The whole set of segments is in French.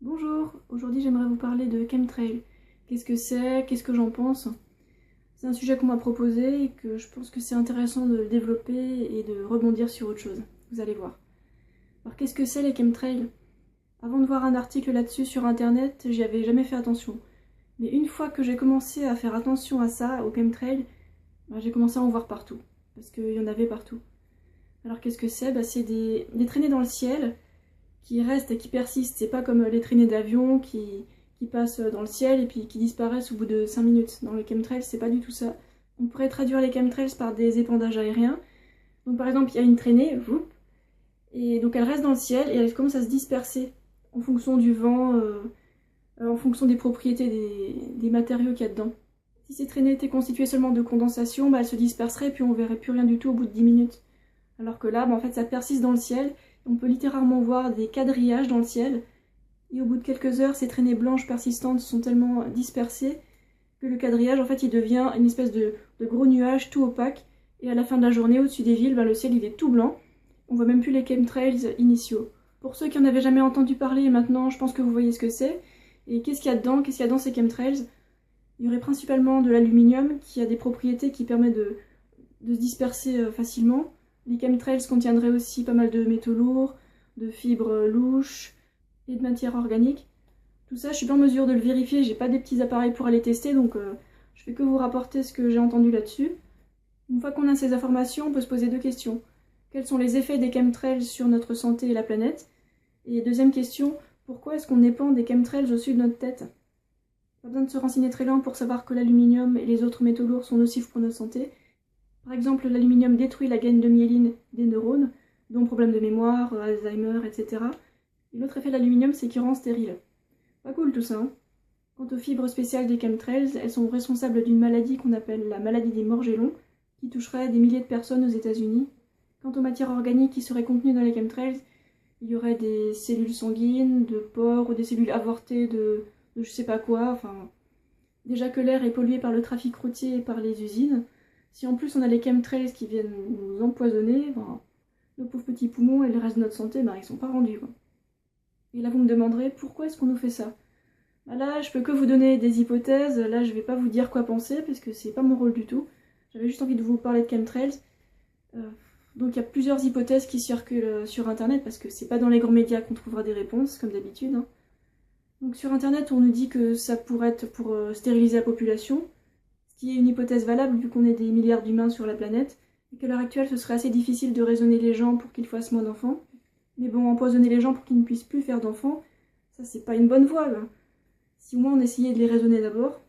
Bonjour, aujourd'hui j'aimerais vous parler de chemtrail. Qu'est-ce que c'est? Qu'est-ce que j'en pense? C'est un sujet qu'on m'a proposé et que je pense que c'est intéressant de le développer et de rebondir sur autre chose. Vous allez voir. Alors qu'est-ce que c'est les chemtrails? Avant de voir un article là-dessus sur internet, j'y avais jamais fait attention. Mais une fois que j'ai commencé à faire attention à ça, aux chemtrails, j'ai commencé à en voir partout. Parce qu'il y en avait partout. Alors qu'est-ce que c'est? C'est des traînées dans le ciel qui restent et qui persistent. C'est pas comme les traînées d'avion qui passent dans le ciel et puis qui disparaissent au bout de 5 minutes. Dans les chemtrails, c'est pas du tout ça. On pourrait traduire les chemtrails par des épandages aériens. Donc par exemple, il y a une traînée, et donc elle reste dans le ciel et elle commence à se disperser en fonction du vent, en fonction des propriétés des matériaux qu'il y a dedans. Si ces traînées étaient constituées seulement de condensation, elles se disperseraient et puis on verrait plus rien du tout au bout de 10 minutes. Alors que là, en fait, ça persiste dans le ciel. On peut littéralement voir des quadrillages dans le ciel. Et au bout de quelques heures, ces traînées blanches persistantes sont tellement dispersées que le quadrillage, en fait, il devient une espèce de gros nuage tout opaque. Et à la fin de la journée, au-dessus des villes, le ciel, il est tout blanc. On voit même plus les chemtrails initiaux. Pour ceux qui en avaient jamais entendu parler, maintenant, je pense que vous voyez ce que c'est. Et qu'est-ce qu'il y a dedans? Qu'est-ce qu'il y a dans ces chemtrails? Il y aurait principalement de l'aluminium qui a des propriétés qui permettent de se disperser facilement. Les chemtrails contiendraient aussi pas mal de métaux lourds, de fibres louches et de matière organique. Tout ça, je suis pas en mesure de le vérifier, j'ai pas des petits appareils pour aller tester, donc je fais que vous rapporter ce que j'ai entendu là-dessus. Une fois qu'on a ces informations, on peut se poser deux questions. Quels sont les effets des chemtrails sur notre santé et la planète? Et deuxième question, pourquoi est-ce qu'on épand des chemtrails au-dessus de notre tête? Pas besoin de se renseigner très loin pour savoir que l'aluminium et les autres métaux lourds sont nocifs pour notre santé. Par exemple, l'aluminium détruit la gaine de myéline des neurones, dont problème de mémoire, Alzheimer, etc. Et l'autre effet de l'aluminium, c'est qu'il rend stérile. Pas cool tout ça, hein? Quant aux fibres spéciales des chemtrails, elles sont responsables d'une maladie qu'on appelle la maladie des morgellons, qui toucherait des milliers de personnes aux États-Unis. Quant aux matières organiques qui seraient contenues dans les chemtrails, il y aurait des cellules sanguines, de porcs ou des cellules avortées de je sais pas quoi, enfin... Déjà que l'air est pollué par le trafic routier et par les usines, si en plus on a les chemtrails qui viennent nous empoisonner, nos pauvres petits poumons et le reste de notre santé, ils sont pas rendus, quoi. Et là vous me demanderez pourquoi est-ce qu'on nous fait ça? Là je peux que vous donner des hypothèses, là je vais pas vous dire quoi penser parce que c'est pas mon rôle du tout. J'avais juste envie de vous parler de chemtrails. Donc il y a plusieurs hypothèses qui circulent sur internet parce que c'est pas dans les grands médias qu'on trouvera des réponses comme d'habitude, hein. Donc sur internet on nous dit que ça pourrait être pour stériliser la population, ce qui est une hypothèse valable vu qu'on est des milliards d'humains sur la planète, et qu'à l'heure actuelle ce serait assez difficile de raisonner les gens pour qu'ils fassent moins d'enfants. Mais bon, empoisonner les gens pour qu'ils ne puissent plus faire d'enfants, ça c'est pas une bonne voie, là. Si au moins on essayait de les raisonner d'abord.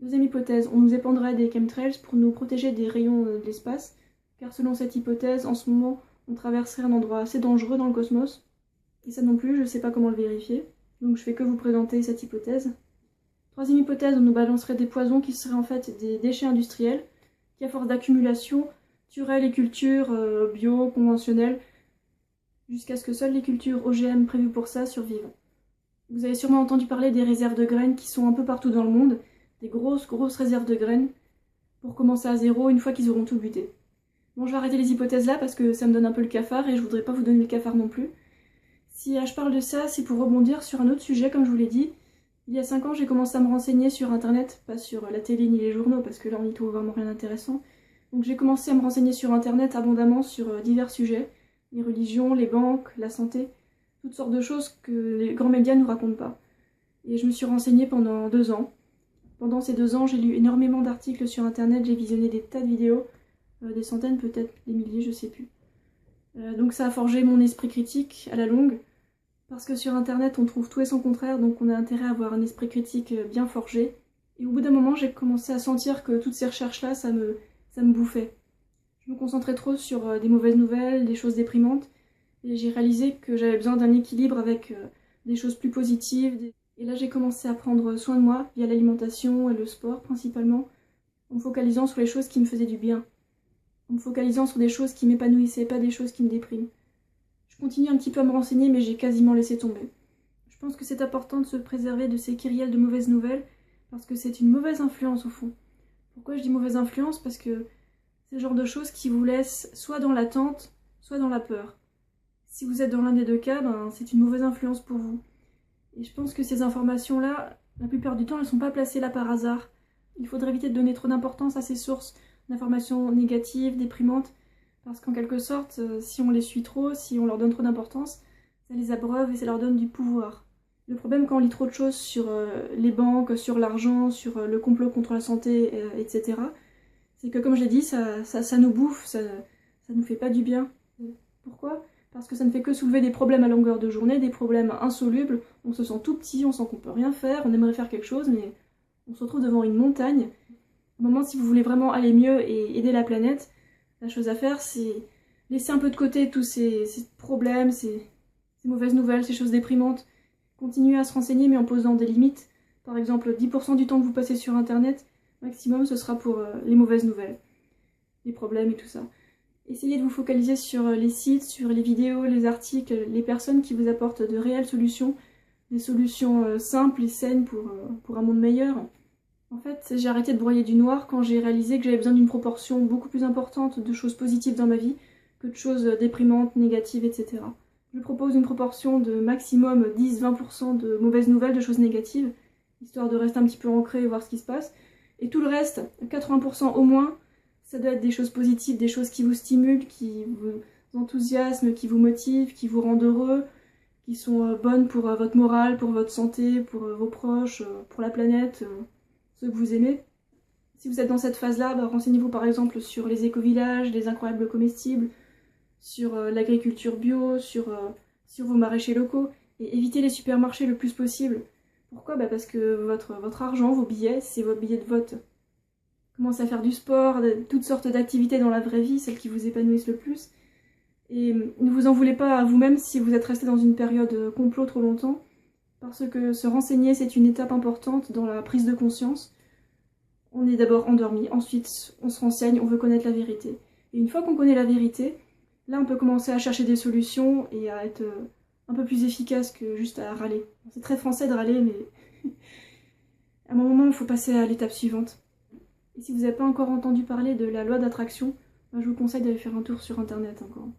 Deuxième hypothèse, on nous épandrait des chemtrails pour nous protéger des rayons de l'espace, car selon cette hypothèse, en ce moment, on traverserait un endroit assez dangereux dans le cosmos. Et ça non plus, je sais pas comment le vérifier, donc je fais que vous présenter cette hypothèse. Troisième hypothèse, on nous balancerait des poisons qui seraient en fait des déchets industriels, qui à force d'accumulation tueraient les cultures bio, conventionnelles, jusqu'à ce que seules les cultures OGM prévues pour ça survivent. Vous avez sûrement entendu parler des réserves de graines qui sont un peu partout dans le monde, des grosses réserves de graines, pour commencer à zéro une fois qu'ils auront tout buté. Bon, je vais arrêter les hypothèses là parce que ça me donne un peu le cafard et je voudrais pas vous donner le cafard non plus. Si je parle de ça, c'est pour rebondir sur un autre sujet, comme je vous l'ai dit. Il y a 5 ans, j'ai commencé à me renseigner sur internet, pas sur la télé ni les journaux, parce que là on n'y trouve vraiment rien d'intéressant. Donc j'ai commencé à me renseigner sur internet abondamment sur divers sujets, les religions, les banques, la santé, toutes sortes de choses que les grands médias ne nous racontent pas. Et je me suis renseignée pendant 2 ans. Pendant ces 2 ans, j'ai lu énormément d'articles sur internet, j'ai visionné des tas de vidéos, des centaines peut-être, des milliers, je sais plus. Donc ça a forgé mon esprit critique à la longue. Parce que sur internet on trouve tout et son contraire, donc on a intérêt à avoir un esprit critique bien forgé. Et au bout d'un moment j'ai commencé à sentir que toutes ces recherches-là, ça me bouffait. Je me concentrais trop sur des mauvaises nouvelles, des choses déprimantes, et j'ai réalisé que j'avais besoin d'un équilibre avec des choses plus positives. Et là j'ai commencé à prendre soin de moi via l'alimentation et le sport principalement, en me focalisant sur les choses qui me faisaient du bien. En me focalisant sur des choses qui m'épanouissaient, pas des choses qui me dépriment. Je continue un petit peu à me renseigner, mais j'ai quasiment laissé tomber. Je pense que c'est important de se préserver de ces kyrielles de mauvaises nouvelles, parce que c'est une mauvaise influence au fond. Pourquoi je dis mauvaise influence? Parce que c'est le genre de choses qui vous laissent soit dans l'attente, soit dans la peur. Si vous êtes dans l'un des deux cas, c'est une mauvaise influence pour vous. Et je pense que ces informations-là, la plupart du temps, elles ne sont pas placées là par hasard. Il faudrait éviter de donner trop d'importance à ces sources d'informations négatives, déprimantes, parce qu'en quelque sorte, si on les suit trop, si on leur donne trop d'importance, ça les abreuve et ça leur donne du pouvoir. Le problème quand on lit trop de choses sur les banques, sur l'argent, sur le complot contre la santé, etc., c'est que comme je l'ai dit, ça nous bouffe, ça nous fait pas du bien. Pourquoi ? Parce que ça ne fait que soulever des problèmes à longueur de journée, des problèmes insolubles, on se sent tout petit, on sent qu'on peut rien faire, on aimerait faire quelque chose, mais on se retrouve devant une montagne. Au moment, si vous voulez vraiment aller mieux et aider la planète, la chose à faire, c'est laisser un peu de côté tous ces problèmes, ces mauvaises nouvelles, ces choses déprimantes. Continuer à se renseigner, mais en posant des limites. Par exemple, 10% du temps que vous passez sur Internet, maximum, ce sera pour les mauvaises nouvelles, les problèmes et tout ça. Essayez de vous focaliser sur les sites, sur les vidéos, les articles, les personnes qui vous apportent de réelles solutions, des solutions simples et saines pour un monde meilleur. En fait, j'ai arrêté de broyer du noir quand j'ai réalisé que j'avais besoin d'une proportion beaucoup plus importante de choses positives dans ma vie que de choses déprimantes, négatives, etc. Je propose une proportion de maximum 10-20% de mauvaises nouvelles, de choses négatives, histoire de rester un petit peu ancré et voir ce qui se passe. Et tout le reste, 80% au moins, ça doit être des choses positives, des choses qui vous stimulent, qui vous enthousiasment, qui vous motivent, qui vous rendent heureux, qui sont bonnes pour votre morale, pour votre santé, pour vos proches, pour la planète, ceux que vous aimez. Si vous êtes dans cette phase-là, renseignez-vous par exemple sur les éco-villages, les incroyables comestibles, sur l'agriculture bio, sur vos maraîchers locaux, et évitez les supermarchés le plus possible. Pourquoi ? Parce que votre argent, vos billets, c'est votre billet de vote. Commencez à faire du sport, toutes sortes d'activités dans la vraie vie, celles qui vous épanouissent le plus. Et ne vous en voulez pas à vous-même si vous êtes resté dans une période complot trop longtemps, parce que se renseigner, c'est une étape importante dans la prise de conscience. On est d'abord endormi, ensuite on se renseigne, on veut connaître la vérité. Et une fois qu'on connaît la vérité, là on peut commencer à chercher des solutions et à être un peu plus efficace que juste à râler. C'est très français de râler, mais à un moment il faut passer à l'étape suivante. Et si vous n'avez pas encore entendu parler de la loi d'attraction, je vous conseille d'aller faire un tour sur internet encore.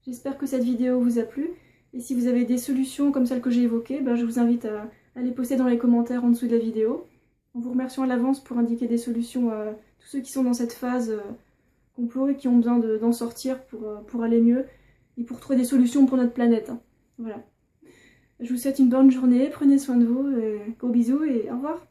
J'espère que cette vidéo vous a plu, et si vous avez des solutions comme celles que j'ai évoquées, je vous invite à les poster dans les commentaires en dessous de la vidéo, en vous remerciant à l'avance pour indiquer des solutions à tous ceux qui sont dans cette phase complot et qui ont besoin d'en sortir pour aller mieux, et pour trouver des solutions pour notre planète. Voilà. Je vous souhaite une bonne journée, prenez soin de vous, gros bisous et au revoir.